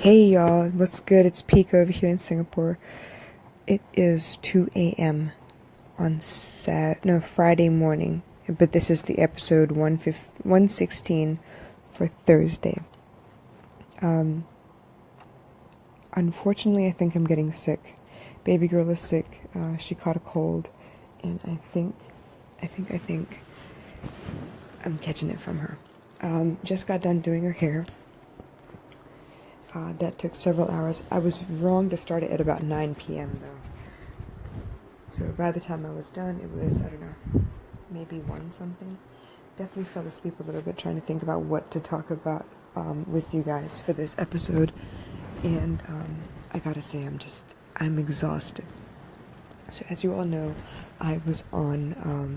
Hey y'all, what's good? It's Pika over here in Singapore. It is 2 a.m. on Friday morning, but this is the episode 116 for Thursday. Unfortunately, I think I'm getting sick. Baby girl is sick. She caught a cold, and I think I'm catching it from her. Just got done doing her hair. That took several hours. I was wrong to start it at about 9 p.m. though. So by the time I was done, it was, I don't know, maybe 1 something. Definitely fell asleep a little bit trying to think about what to talk about with you guys for this episode. And I gotta say, I'm exhausted. So as you all know, I was on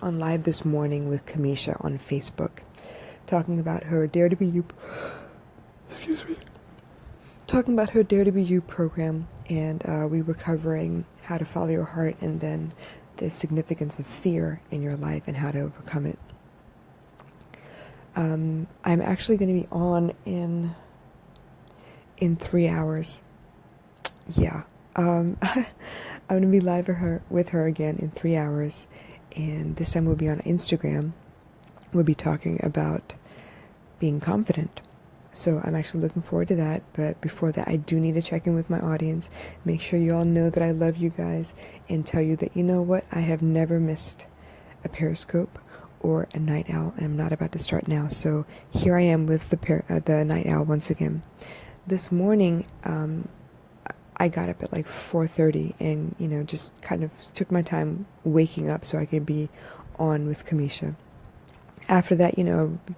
live this morning with Kamisha on Facebook, talking about her Dare to Be You. Excuse me. Talking about her Dare to Be You program, and we were covering how to follow your heart and then the significance of fear in your life and how to overcome it. I'm actually going to be on in 3 hours. Yeah. I'm going to be live with her again in 3 hours, and this time we'll be on Instagram. We'll be talking about being confident. So I'm actually looking forward to that. But before that, I do need to check in with my audience. Make sure you all know that I love you guys and tell you that, you know what, I have never missed a Periscope or a Night Owl, and I'm not about to start now. So here I am with the Night Owl once again. This morning, I got up at like 4:30 and, just kind of took my time waking up so I could be on with Kamisha. After that,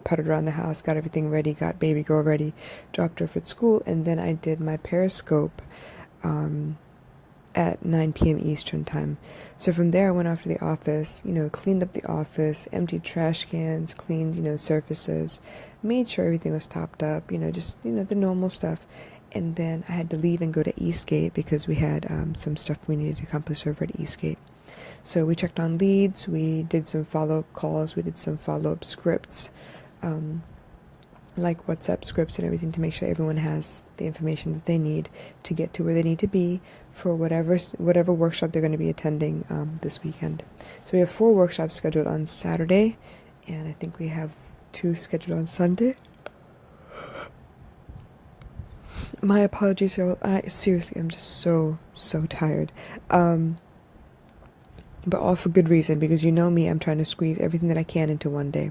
puttered around the house, got everything ready, got baby girl ready, dropped her off at school, and then I did my Periscope at 9 p.m. Eastern time. So from there, I went off to the office, cleaned up the office, emptied trash cans, cleaned, surfaces, made sure everything was topped up, the normal stuff. And then I had to leave and go to Eastgate because we had some stuff we needed to accomplish over at Eastgate. So we checked on leads, we did some follow-up calls, we did some follow-up scripts, like WhatsApp scripts and everything to make sure everyone has the information that they need to get to where they need to be for whatever workshop they're going to be attending this weekend. So we have 4 workshops scheduled on Saturday, and I think we have 2 scheduled on Sunday. My apologies, y'all. Seriously, I'm just so tired. But all for good reason, because you know me, I'm trying to squeeze everything that I can into one day.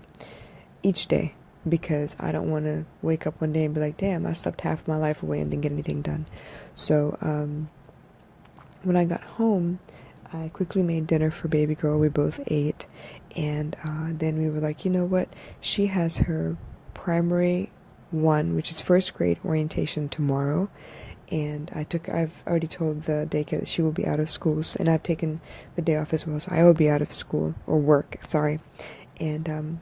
Each day. Because I don't want to wake up one day and be like, damn, I slept half my life away and didn't get anything done. So, when I got home, I quickly made dinner for baby girl. We both ate. And then we were like, you know what? She has her primary 1, which is first grade orientation tomorrow. And I've already told the daycare that she will be out of school, and I've taken the day off as well, so I will be out of school, or work, sorry. And I'm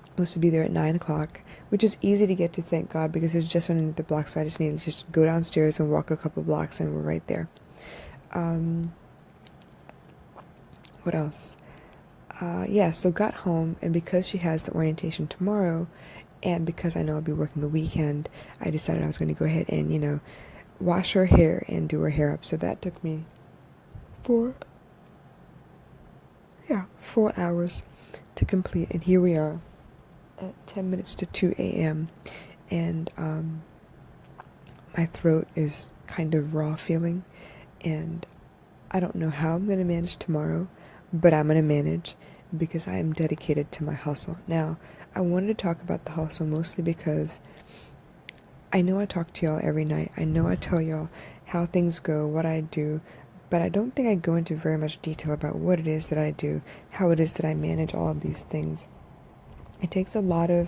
supposed to be there at 9 o'clock, which is easy to get to, thank God, because it's just underneath the block, so I just need to just go downstairs and walk a couple blocks, and we're right there. What else? So got home, and because she has the orientation tomorrow, and because I know I'll be working the weekend, I decided I was going to go ahead and, wash her hair and do her hair up. So that took me 4 hours to complete. And here we are at 10 minutes to 2 a.m. And my throat is kind of raw feeling. And I don't know how I'm going to manage tomorrow, but I'm going to manage because I am dedicated to my hustle. Now, I wanted to talk about the hustle mostly because I know I talk to y'all every night. I know I tell y'all how things go, what I do, but I don't think I go into very much detail about what it is that I do, how it is that I manage all of these things. It takes a lot of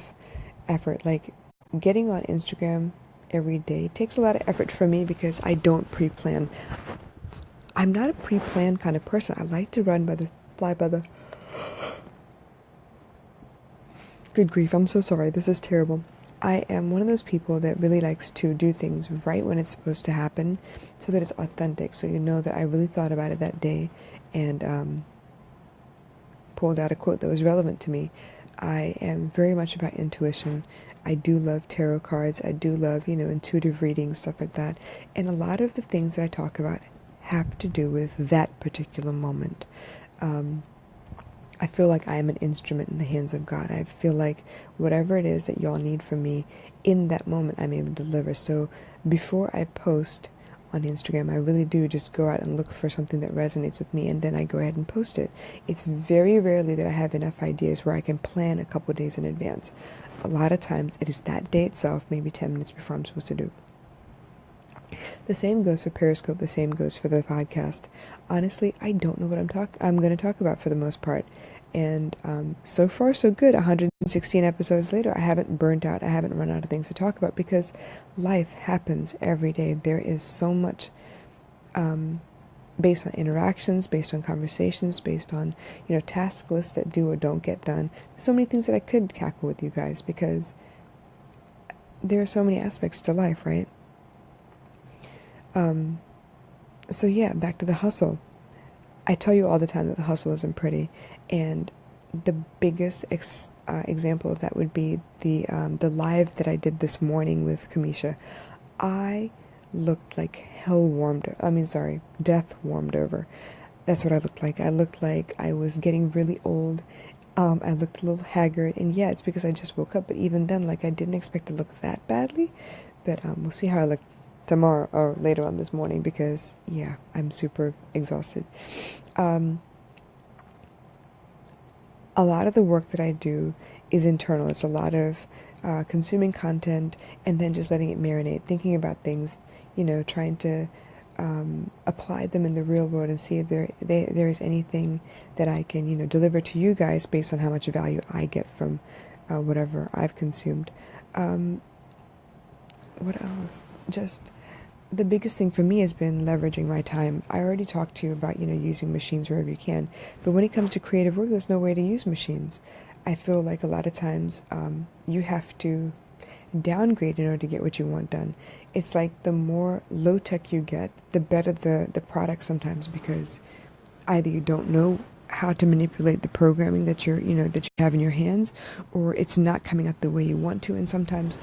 effort. Like, getting on Instagram every day takes a lot of effort for me because I don't pre-plan. I'm not a pre-planned kind of person. I like to fly by the... Good grief, I'm so sorry. This is terrible. I am one of those people that really likes to do things right when it's supposed to happen so that it's authentic, so you know that I really thought about it that day and pulled out a quote that was relevant to me. I am very much about intuition. I do love tarot cards. I do love, intuitive readings, stuff like that. And a lot of the things that I talk about have to do with that particular moment. I feel like I am an instrument in the hands of God. I feel like whatever it is that y'all need from me in that moment, I'm able to deliver. So before I post on Instagram, I really do just go out and look for something that resonates with me, and then I go ahead and post it. It's very rarely that I have enough ideas where I can plan a couple of days in advance. A lot of times it is that day itself, maybe 10 minutes before I'm supposed to do. The same goes for Periscope. The same goes for the podcast. Honestly, I don't know what I'm going to talk about for the most part. And so far, so good. 116 episodes later, I haven't burnt out. I haven't run out of things to talk about because life happens every day. There is so much based on interactions, based on conversations, based on, task lists that do or don't get done. There's so many things that I could cackle with you guys because there are so many aspects to life, right? So yeah, back to the hustle. I tell you all the time that the hustle isn't pretty, and the biggest example of that would be the live that I did this morning with Kamisha. I looked like death warmed over. That's what I looked like. I looked like I was getting really old. I looked a little haggard, and yeah, it's because I just woke up. But even then, I didn't expect to look that badly. But we'll see how I look tomorrow or later on this morning because yeah, I'm super exhausted. A lot of the work that I do is internal. It's a lot of consuming content and then just letting it marinate, thinking about things, trying to apply them in the real world and see if there is anything that I can, deliver to you guys based on how much value I get from whatever I've consumed. What else? Just the biggest thing for me has been leveraging my time. I already talked to you about, using machines wherever you can. But when it comes to creative work, there's no way to use machines. I feel like a lot of times you have to downgrade in order to get what you want done. It's like the more low-tech you get, the better the product sometimes because either you don't know how to manipulate the programming that that you have in your hands, or it's not coming out the way you want to, and sometimes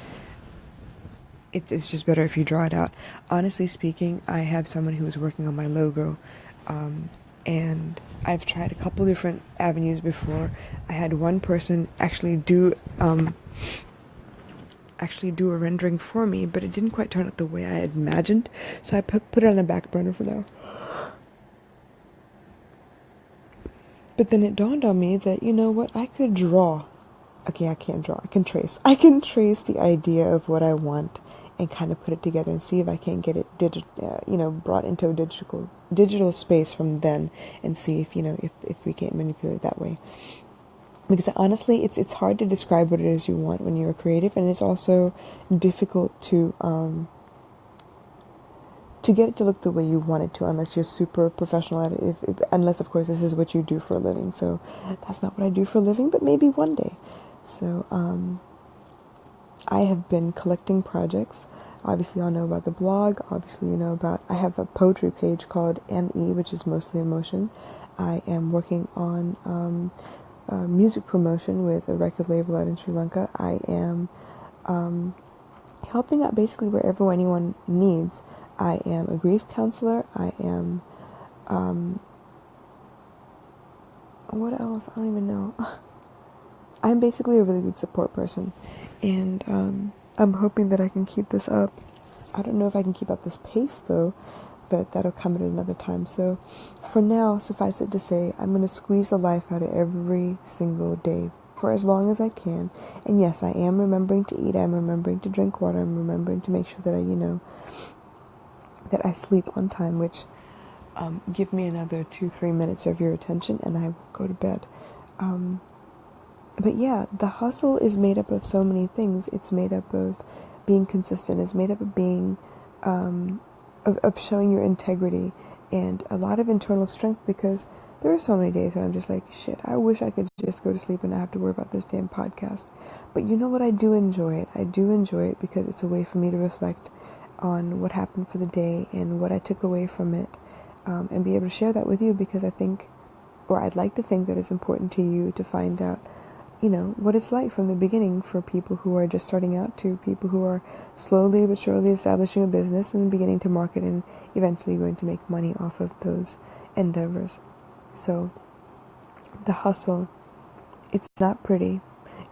it's just better if you draw it out. Honestly speaking, I have someone who is working on my logo, and I've tried a couple different avenues before. I had one person actually do a rendering for me, but it didn't quite turn out the way I had imagined, so I put it on a back burner for now. But then it dawned on me that, I could draw. Okay, I can't draw. I can trace. I can trace the idea of what I want and kind of put it together and see if I can get it brought into a digital space from then and see if we can't manipulate it that way. Because honestly, it's hard to describe what it is you want when you're a creative, and it's also difficult to get it to look the way you want it to, unless you're super professional at it. Unless, of course, this is what you do for a living. So that's not what I do for a living, but maybe one day. So I have been collecting projects. Obviously, y'all know about the blog. Obviously, I have a poetry page called ME, which is mostly emotion. I am working on music promotion with a record label out in Sri Lanka. I am helping out basically wherever anyone needs. I am a grief counselor. I am, what else? I don't even know. I'm basically a really good support person, and I'm hoping that I can keep this up. I don't know if I can keep up this pace though, but that'll come at another time. So for now, suffice it to say, I'm going to squeeze the life out of every single day for as long as I can. And yes, I am remembering to eat. I'm remembering to drink water. I'm remembering to make sure that that I sleep on time, which give me another 2-3 minutes of your attention and I will go to bed. But yeah, the hustle is made up of so many things. It's made up of being consistent. It's made up of being, of showing your integrity and a lot of internal strength, because there are so many days that I'm just like, shit, I wish I could just go to sleep and not have to worry about this damn podcast. But you know what? I do enjoy it. I do enjoy it because it's a way for me to reflect on what happened for the day and what I took away from it, and be able to share that with you, because I think, or I'd like to think, that it's important to you to find out what it's like from the beginning for people who are just starting out to people who are slowly but surely establishing a business and beginning to market and eventually going to make money off of those endeavors. So the hustle, it's not pretty.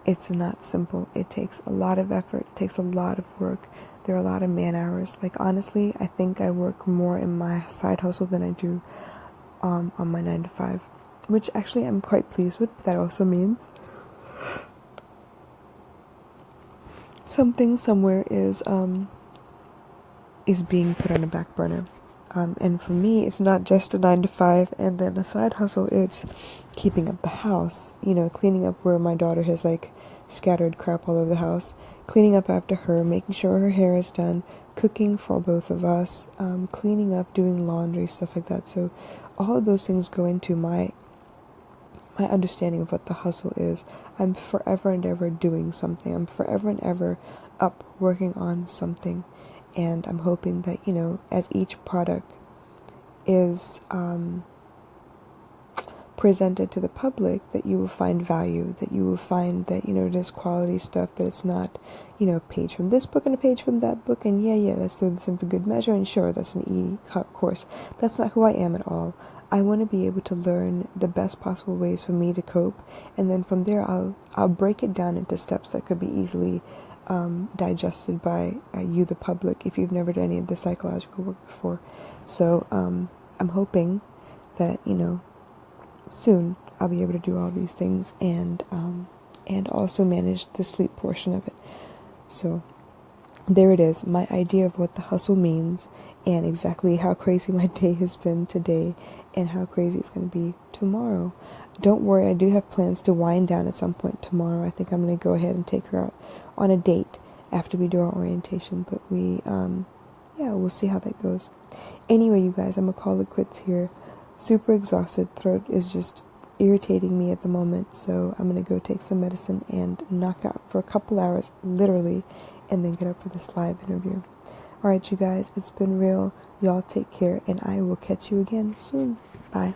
It's not simple. It takes a lot of effort. It takes a lot of work. There are a lot of man hours. Like, honestly, I think I work more in my side hustle than I do on my 9 to 5, which actually I'm quite pleased with. But that also means something somewhere is being put on a back burner. And for me, it's not just a 9 to 5 and then a side hustle. It's keeping up the house, cleaning up where my daughter has like scattered crap all over the house, cleaning up after her, making sure her hair is done, cooking for both of us, cleaning up, doing laundry, stuff like that. So all of those things go into my understanding of what the hustle is. I'm forever and ever doing something. I'm forever and ever up working on something. And I'm hoping that, as each product is presented to the public, that you will find value, that you will find that, it is quality stuff, that it's not, a page from this book and a page from that book, and let's throw this in for good measure, and sure, that's an course. That's not who I am at all. I want to be able to learn the best possible ways for me to cope, and then from there, I'll break it down into steps that could be easily digested by you, the public, if you've never done any of the psychological work before. So I'm hoping that, soon I'll be able to do all these things and also manage the sleep portion of it. So there it is, my idea of what the hustle means and exactly how crazy my day has been today and how crazy it's going to be tomorrow. Don't worry, I do have plans to wind down at some point tomorrow. I think I'm going to go ahead and take her out on a date after we do our orientation, but we'll see how that goes. Anyway, you guys, I'm going to call it quits here. Super exhausted. Throat is just irritating me at the moment, so I'm going to go take some medicine and knock out for a couple hours, literally, and then get up for this live interview. Alright, you guys, it's been real. Y'all take care, and I will catch you again soon. Bye.